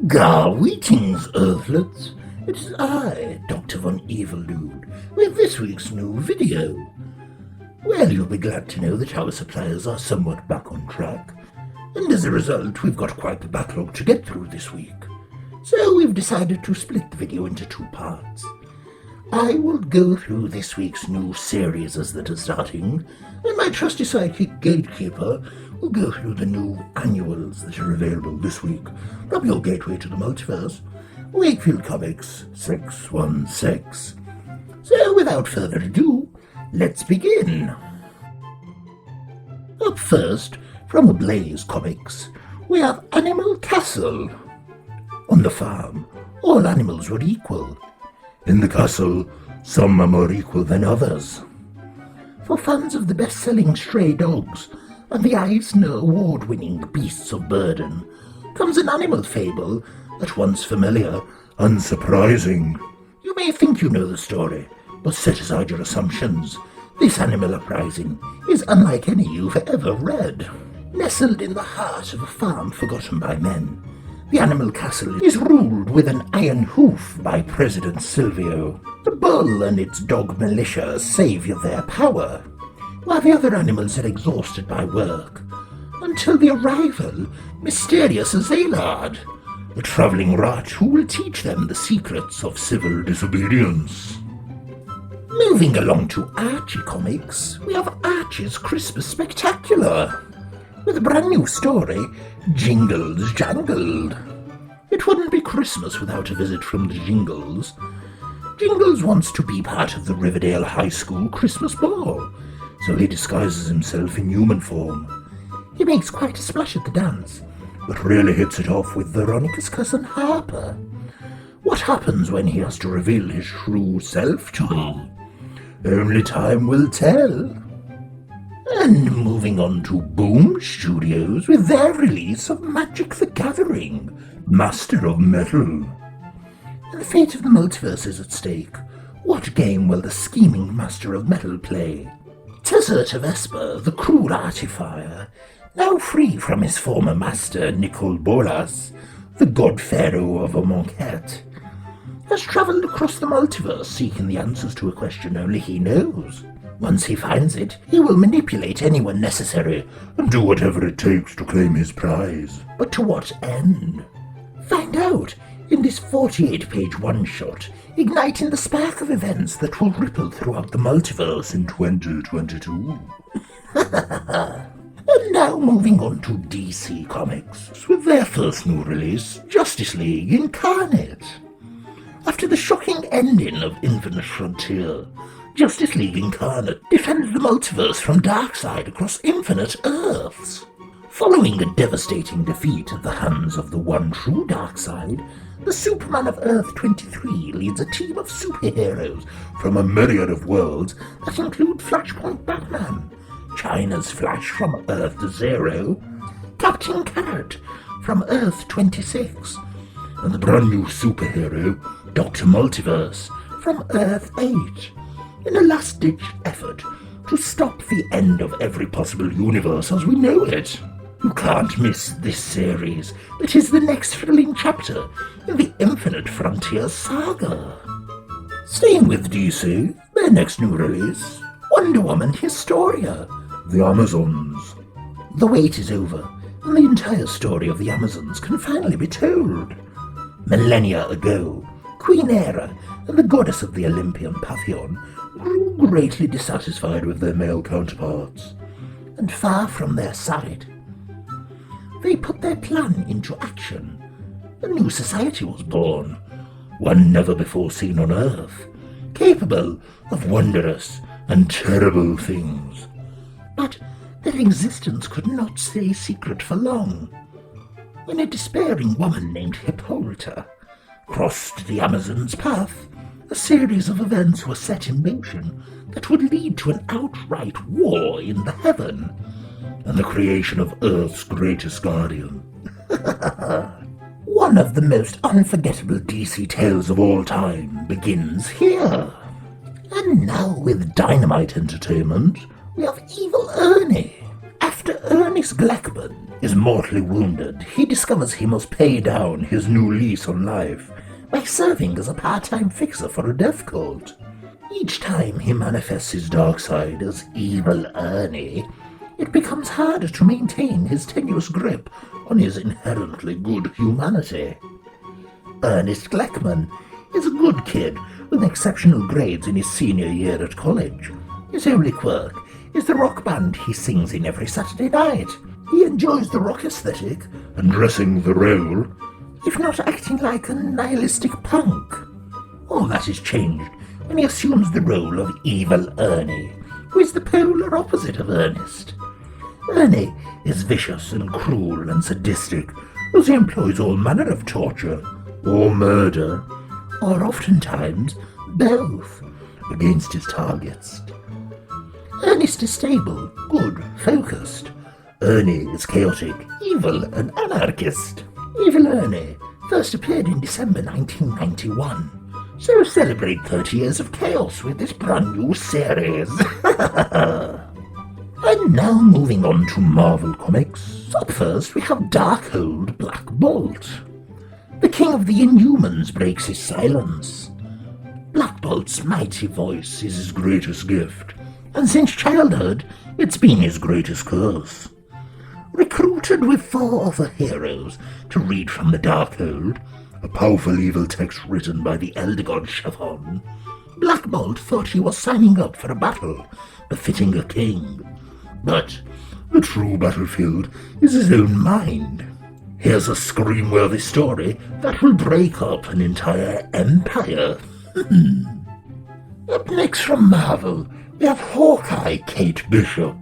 Greetings, Earthlets. It is I, Dr. Von Evildude, with this week's new video. Well, you'll be glad to know that our suppliers are somewhat back on track, and as a result, we've got quite the backlog to get through this week. So we've decided to split the video into two parts. I will go through this week's new series that are starting, and my trusty sidekick GateKeeper will go through the new annuals that are available this week from your gateway to the multiverse, Wakefield Comics-616. So without further ado, let's begin. Up first, from Ablaze Comics, we have Animal Castle. On the farm, all animals were equal. In the castle, some are more equal than others. For fans of the best-selling Stray Dogs and the Eisner Award-winning Beasts of Burden comes an animal fable at once familiar and surprising. You may think you know the story, but set aside your assumptions. This animal uprising is unlike any you've ever read. Nestled in the heart of a farm forgotten by men, the Animal Castle is ruled with an iron hoof by President Silvio. The bull and its dog militia savour their power, while the other animals are exhausted by work, until the arrival mysterious Zalard, a travelling rat who will teach them the secrets of civil disobedience. Moving along to Archie Comics, we have Archie's Christmas Spectacular, with a brand new story, Jingles Jangled. It wouldn't be Christmas without a visit from the Jingles. Jingles wants to be part of the Riverdale High School Christmas Ball, so he disguises himself in human form. He makes quite a splash at the dance, but really hits it off with Veronica's cousin Harper. What happens when he has to reveal his true self to her? Only time will tell. And moving on to Boom Studios with their release of Magic the Gathering, Master of Metal. The fate of the multiverse is at stake. What game will the scheming Master of Metal play? Tessert of Esper, the cruel artifier, now free from his former master Nicol Bolas, the god pharaoh of Amonkhet, has travelled across the multiverse seeking the answers to a question only he knows. Once he finds it, he will manipulate anyone necessary and do whatever it takes to claim his prize. But to what end? Find out in this 48-page one-shot, igniting the spark of events that will ripple throughout the multiverse in 2022. And now moving on to DC Comics, with their first new release, Justice League Incarnate. After the shocking ending of Infinite Frontier, Justice League Incarnate defends the multiverse from Darkseid across infinite Earths. Following a devastating defeat at the hands of the one true Darkseid, the Superman of Earth 23 leads a team of superheroes from a myriad of worlds that include Flashpoint Batman, China's Flash from Earth 0, Captain Carrot from Earth 26, and the brand new superhero, Dr. Multiverse, from Earth 8, in a last-ditch effort to stop the end of every possible universe as we know it. You can't miss this series. It is the next thrilling chapter in the Infinite Frontier saga. Staying with DC, their next new release, Wonder Woman Historia, The Amazons. The wait is over, and the entire story of the Amazons can finally be told. Millennia ago, Queen Hera and the goddess of the Olympian Pantheon grew greatly dissatisfied with their male counterparts, and far from their side, they put their plan into action. A new society was born, one never before seen on Earth, capable of wondrous and terrible things. But their existence could not stay secret for long. When a despairing woman named Hippolyta crossed the Amazons' path, a series of events were set in motion that would lead to an outright war in the heaven, and the creation of Earth's greatest guardian. One of the most unforgettable DC tales of all time begins here. And now with Dynamite Entertainment, we have Evil Ernie. A After Ernest Blackburn is mortally wounded, he discovers he must pay down his new lease on life by serving as a part-time fixer for a death cult. Each time he manifests his dark side as Evil Ernie, it becomes harder to maintain his tenuous grip on his inherently good humanity. Ernest Blackburn is a good kid with exceptional grades in his senior year at college. His only quirk is the rock band he sings in every Saturday night. He enjoys the rock aesthetic and dressing the role, if not acting like a nihilistic punk. All that is changed when he assumes the role of Evil Ernie, who is the polar opposite of Ernest. Ernie is vicious and cruel and sadistic, as he employs all manner of torture, or murder, or oftentimes both, against his targets. Ernest is stable, good, focused. Ernie is chaotic, evil, and anarchist. Evil Ernie first appeared in December 1991, so celebrate 30 years of chaos with this brand new series. And now moving on to Marvel Comics. Up first we have Darkhold Black Bolt. The king of the Inhumans breaks his silence. Black Bolt's mighty voice is his greatest gift, and since childhood, it's been his greatest curse. Recruited with 4 other heroes to read from the Darkhold, a powerful evil text written by the elder god Chiffon, Black Bolt thought he was signing up for a battle befitting a king. But the true battlefield is his own mind. Here's a scream-worthy story that will break up an entire empire. Up next from Marvel, we have Hawkeye Kate Bishop.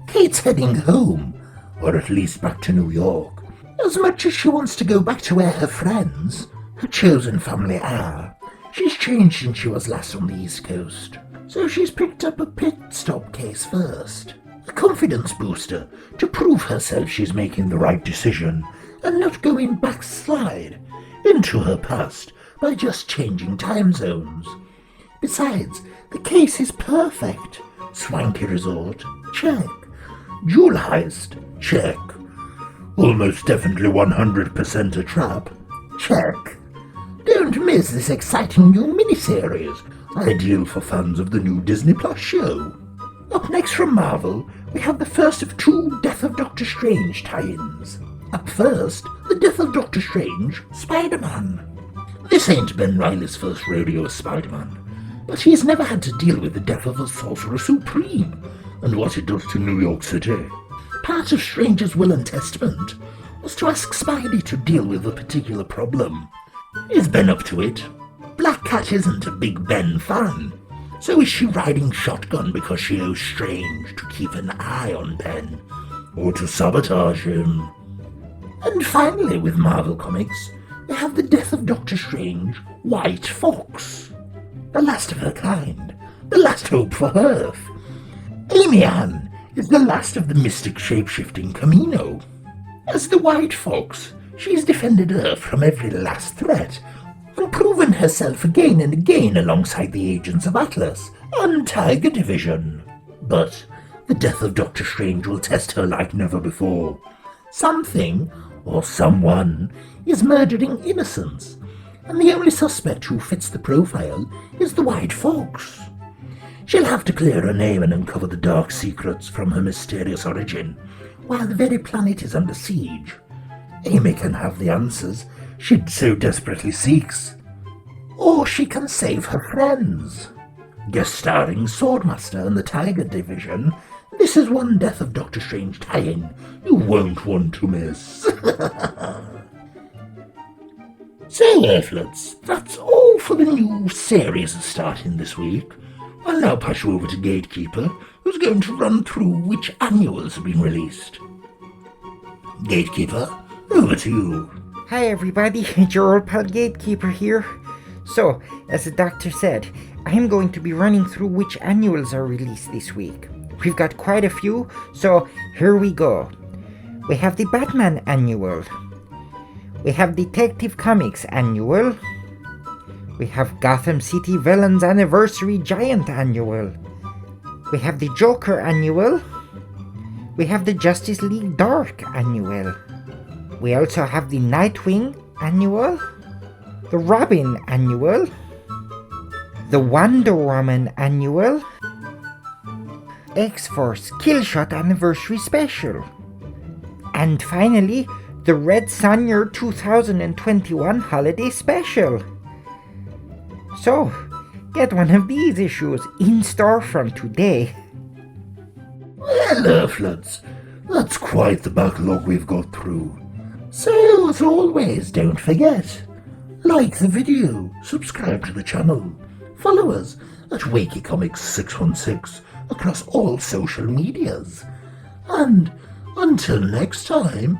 Kate's heading home, or at least back to New York. As much as she wants to go back to where her friends, her chosen family, are, she's changed since she was last on the East Coast. So she's picked up a pit stop case first. A confidence booster to prove herself she's making the right decision and not going backslide into her past by just changing time zones. Besides, the case is perfect. Swanky resort, check. Jewel heist, check. Almost definitely 100% a trap, check. Don't miss this exciting new miniseries, ideal for fans of the new Disney Plus show. Up next from Marvel, we have the first of 2 Death of Doctor Strange tie-ins. Up first, the Death of Doctor Strange, Spider-Man. This ain't Ben Reilly's first rodeo as Spider-Man, but he's never had to deal with the death of a Sorcerer Supreme and what it does to New York City. Part of Strange's will and testament was to ask Spidey to deal with a particular problem. Is Ben up to it? Black Cat isn't a big Ben fan, so is she riding shotgun because she owes Strange to keep an eye on Ben, or to sabotage him? And finally, with Marvel Comics, we have the Death of Doctor Strange, White Fox. The last of her kind, the last hope for Earth. Amy Ann is the last of the mystic shape-shifting Camino. As the White Fox, she's defended Earth from every last threat, and proven herself again and again alongside the agents of Atlas and Tiger Division. But the death of Doctor Strange will test her like never before. Something, or someone, is murdering innocents, and the only suspect who fits the profile is the White Fox. She'll have to clear her name and uncover the dark secrets from her mysterious origin, while the very planet is under siege. Amy can have the answers she so desperately seeks. Or she can save her friends. Guest starring Swordmaster and the Tiger Division, this is one Death of Doctor Strange tie-in you won't want to miss. So, Earthlets, that's all for the new series starting this week. I'll now pass you over to GateKeeper, who's going to run through which annuals have been released. GateKeeper, over to you. Hi everybody, it's your old pal GateKeeper here. So, as the doctor said, I'm going to be running through which annuals are released this week. We've got quite a few, so here we go. We have the Batman annual. We have Detective Comics annual. We have Gotham City Villains Anniversary Giant annual. We have the Joker annual. we have the Justice League Dark Annual. We also have the Nightwing Annual, the Robin Annual, the Wonder Woman Annual, X-Force Killshot Anniversary Special, and finally, the Red Sonja 2021 Holiday Special. So, get one of these issues in store from today. Well, Floods, that's quite the backlog we've got through. So, as always, don't forget, like the video, subscribe to the channel, follow us at Comics-616 across all social medias, and until next time,